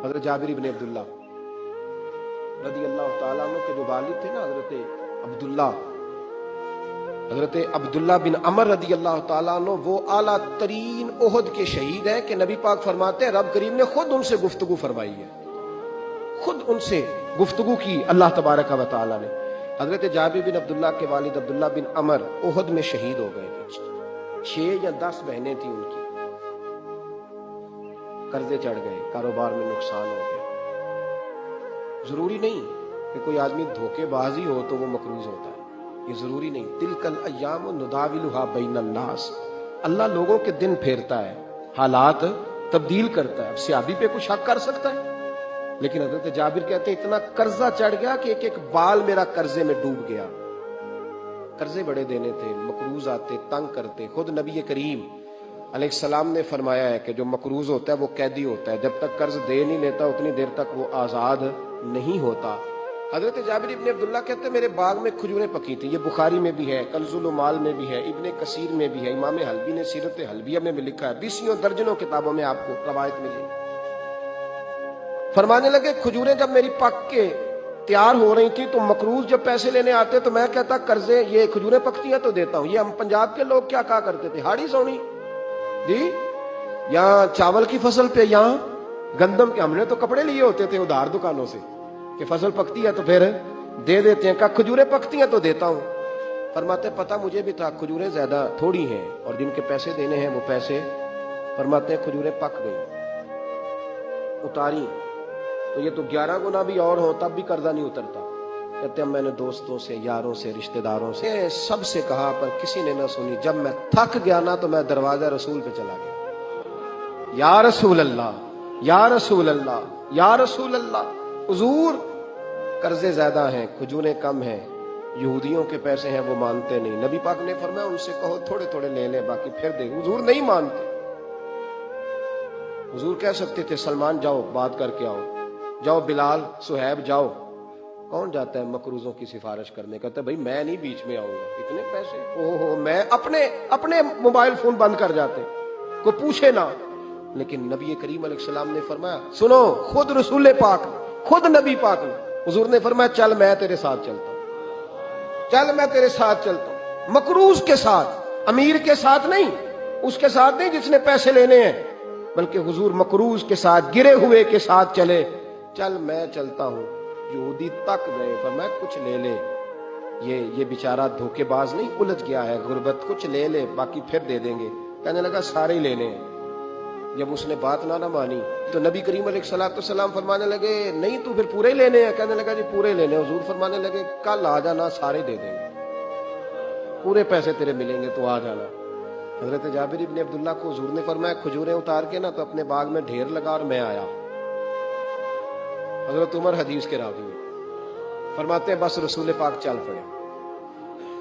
حضرت جابر بن عبداللہ رضی اللہ تعالیٰ عنہ کے جو والد تھے نا حضرت عبداللہ بن عمر رضی اللہ تعالیٰ عنہ، وہ اعلیٰ ترین احد کے شہید ہیں کہ نبی پاک فرماتے ہیں رب کریم نے خود ان سے گفتگو فرمائی ہے، خود ان سے گفتگو کی اللہ تبارک و تعالیٰ نے۔ حضرت جابر بن عبداللہ کے والد عبداللہ بن عمر احد میں شہید ہو گئے تھے، 6 یا 10 بہنیں تھیں ان کی، قرضے چڑھ گئے، کاروبار میں نقصان ہو گیا۔ ضروری نہیں کہ کوئی آدمی دھوکے بازی ہو تو وہ مقروض ہوتا ہے، یہ ضروری نہیں۔ تلک الایام نداولھا بین الناس، اللہ لوگوں کے دن پھیرتا ہے، حالات تبدیل کرتا ہے۔ اب سیابی پہ کچھ حق کر سکتا ہے، لیکن حضرت جابر کہتے ہیں اتنا قرضہ چڑھ گیا کہ ایک بال میرا قرضے میں ڈوب گیا۔ قرضے بڑے دینے تھے، مقروض آتے، تنگ کرتے۔ خود نبی کریم علیہ السلام نے فرمایا ہے کہ جو مقروض ہوتا ہے وہ قیدی ہوتا ہے، جب تک قرض دے نہیں لیتا اتنی دیر تک وہ آزاد نہیں ہوتا۔ حضرت جابر ابن عبداللہ کہتے ہیں میرے باغ میں کھجوریں پکی تھی، یہ بخاری میں بھی ہے، کنز المال میں بھی ہے، ابن کثیر میں بھی ہے، امام حلبی نے سیرت حلبیہ میں بھی لکھا ہے، 20 درجنوں کتابوں میں آپ کو روایت ملی۔ فرمانے لگے کھجوریں جب میری پک کے تیار ہو رہی تھی تو مقروض جب پیسے لینے آتے تو میں کہتا قرضے یہ کھجوریں پکتی ہیں تو دیتا ہوں۔ یہ ہم پنجاب کے لوگ کیا کہا کرتے تھے، ہاڑی سونی جی، یہاں چاول کی فصل پہ، یہاں گندم کے، ہم نے تو کپڑے لیے ہوتے تھے ادھار دکانوں سے کہ فصل پکتی ہے تو پھر دے دیتے ہیں، کہا کھجوریں پکتی ہیں تو دیتا ہوں۔ فرماتے پتہ مجھے بھی تھا کھجوریں زیادہ تھوڑی ہیں اور جن کے پیسے دینے ہیں وہ پیسے، فرماتے ہیں کھجوریں پک گئی، اتاری تو یہ تو 11 گنا بھی اور ہو تب بھی قرضہ نہیں اترتا۔ کہتے ہیں میں نے دوستوں سے، یاروں سے، رشتہ داروں سے، سب سے کہا پر کسی نے نہ سنی۔ جب میں تھک گیا نا تو میں دروازہ رسول پہ چلا گیا، یا رسول اللہ، یا رسول اللہ، یا رسول اللہ، حضور قرضے زیادہ ہیں، کھجوریں کم ہیں، یہودیوں کے پیسے ہیں وہ مانتے نہیں۔ نبی پاک نے فرمایا ان سے کہو تھوڑے تھوڑے لے لیں باقی پھر دے۔ حضور نہیں مانتے۔ حضور کہہ سکتے تھے سلمان جاؤ بات کر کے آؤ، جاؤ بلال، صہیب جاؤ۔ کون جاتا ہے مقروضوں کی سفارش کرنے؟ کہتا ہے بھائی میں نہیں بیچ میں آؤں گا، اتنے پیسے، اوہ میں اپنے موبائل فون بند کر جاتے، کوئی پوچھے نہ۔ لیکن نبی کریم علیہ السلام نے فرمایا سنو، خود رسول پاک، خود نبی پاک نے، حضور نے فرمایا چل میں تیرے ساتھ چلتا ہوں، چل میں تیرے ساتھ چلتا ہوں۔ مقروض کے ساتھ، امیر کے ساتھ نہیں، اس کے ساتھ نہیں جس نے پیسے لینے ہیں، بلکہ حضور مقروض کے ساتھ، گرے ہوئے کے ساتھ چلے، چل میں چلتا ہوں۔ یہودی تک گئے، فرمایا کچھ لے لے، یہ بیچارہ دھوکے باز نہیں، الجھ گیا ہے، غربت، کچھ لے لے باقی پھر دے دیں گے۔ کہنے لگا سارے ہی لینے ہیں۔ جب اس نے بات نہ مانی تو نبی کریم علیہ السلام فرمانے لگے نہیں تو پھر پورے ہی لینے ہیں؟ کہنے لگا جی پورے لینے۔ حضور فرمانے لگے کل آ جانا، سارے دے دیں گے، پورے پیسے تیرے ملیں گے تو آ جانا۔ حضرت جابر ابن عبداللہ کو حضور نے فرمایا کھجوریں اتار کے نا تو اپنے باغ میں ڈھیر لگا اور میں آیا۔ حضرت عمر حدیث کے راوی ہیں، فرماتے ہیں بس رسول پاک چل پڑے،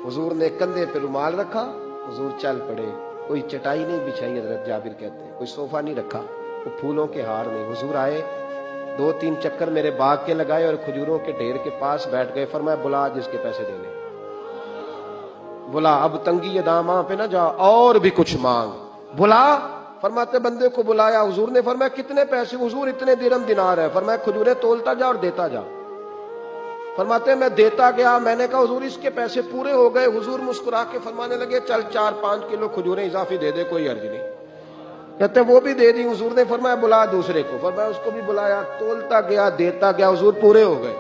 حضور نے کندھے پہ رومال رکھا، حضور چل پڑے، کوئی چٹائی نہیں بچھائی، حضرت جابر کہتے ہیں کوئی صوفہ نہیں رکھا، وہ پھولوں کے ہار نہیں۔ حضور آئے، 2-3 چکر میرے باغ کے لگائے اور کھجوروں کے ڈھیر کے پاس بیٹھ گئے۔ فرمایا بلا جس کے پیسے دینے، بلا، اب تنگی یہ داماں پہ نہ جا، اور بھی کچھ مانگ، بلا۔ فرماتے بندے کو بلایا، حضور نے فرمایا کتنے پیسے؟ حضور اتنے درہم دینار ہے۔ فرمایا کھجوریں تولتا جا اور دیتا جا۔ فرماتے میں دیتا گیا، میں نے کہا حضور اس کے پیسے پورے ہو گئے۔ حضور مسکرا کے فرمانے لگے چل 4-5 کلو کھجوریں اضافی دے دے، کوئی حرج نہیں۔ کہتے وہ بھی دے دی۔ حضور نے فرمایا بلا دوسرے کو، فرمایا اس کو بھی بلایا، تولتا گیا، دیتا گیا، حضور پورے ہو گئے۔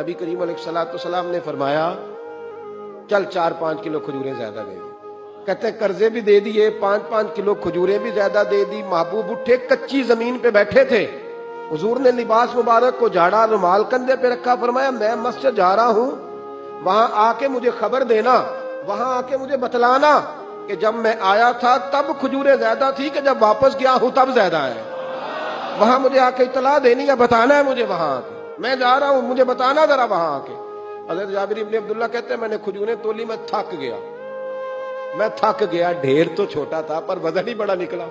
نبی کریم علیہ السلام نے فرمایا چل 4-5 کلو کھجوریں زیادہ دے دی۔ کہتے قرضے بھی دے دیے، 5-5 کلو کھجوریں بھی زیادہ دے دی۔ محبوب اٹھے، کچی زمین پہ بیٹھے تھے، حضور نے لباس مبارک کو جھاڑا، رومال کندھے پہ رکھا، فرمایا میں مسجد جا رہا ہوں، وہاں آ کے مجھے خبر دینا، وہاں آ کے مجھے بتلانا کہ جب میں آیا تھا تب کھجوریں زیادہ تھی کہ جب واپس گیا ہوں تب زیادہ ہے۔ وہاں مجھے آ کے اطلاع دینی ہے، بتانا ہے مجھے، وہاں آ کے میں جا رہا ہوں، مجھے بتانا ذرا وہاں آ کے۔ حضرت جابر ابن عبداللہ کہتے ہیں میں نے کھجوریں تولی، میں تھک گیا، ڈھیر تو چھوٹا تھا پر وزن ہی بڑا نکلا۔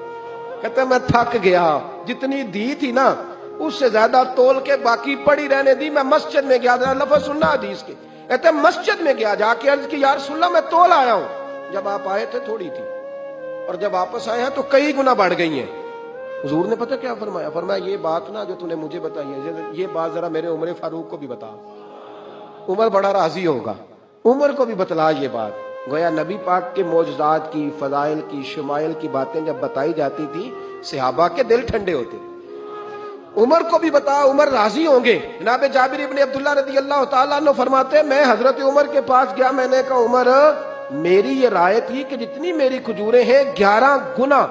کہتے ہیں میں تھک گیا، جتنی دی تھی نا اس سے زیادہ تول کے باقی پڑی رہنے دی۔ میں مسجد میں گیا، ذرا لفظ سننا حدیث کے، کہتے ہیں مسجد میں گیا، جا کے عرض کی یا رسول اللہ میں تول آیا ہوں، جب آپ آئے تھے تھوڑی تھی اور جب واپس آئے ہیں تو کئی گنا بڑھ گئی ہیں۔ حضور نے پتہ کیا فرمایا؟ فرمایا یہ بات نا جو تو نے مجھے بتائی ہے، یہ بات ذرا میرے عمر فاروق کو بھی بتا، عمر بڑا راضی ہوگا، عمر کو بھی بتلا یہ بات۔ گویا نبی پاک کے معجزات کی، فضائل کی، شمائل کی باتیں جب بتائی جاتی تھی صحابہ کے دل ٹھنڈے ہوتے، عمر کو بھی بتا، عمر راضی ہوں گے۔ جناب جابر ابن عبداللہ رضی اللہ تعالیٰ عنہ فرماتے ہیں میں حضرت عمر کے پاس گیا، میں نے کہا عمر میری یہ رائے تھی کہ جتنی میری کھجوریں ہیں 11 گنا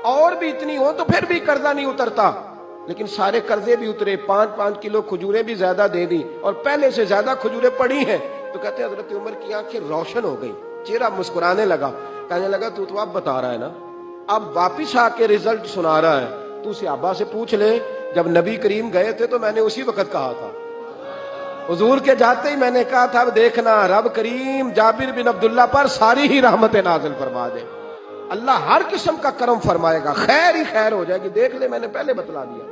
اور بھی اتنی ہوں تو پھر بھی قرضہ نہیں اترتا، لیکن سارے قرضے بھی اترے، 5-5 کلو کھجوریں بھی زیادہ دے دی اور پہلے سے زیادہ کھجوریں پڑی ہیں۔ تو کہتے ہیں حضرت عمر کی آنکھیں روشن ہو گئی، چہرہ مسکرانے لگا، کہنے لگا تو اب بتا رہا ہے نا، اب واپس آ کے رزلٹ سنا رہا ہے، تو صحابہ سے پوچھ لے جب نبی کریم گئے تھے تو میں نے اسی وقت کہا تھا، حضور کے جاتے ہی میں نے کہا تھا اب دیکھنا رب کریم جابر بن عبداللہ پر ساری ہی رحمتیں نازل فرما دے، اللہ ہر قسم کا کرم فرمائے گا، خیر ہی خیر ہو جائے گی، دیکھ لے میں نے پہلے بتلا دیا۔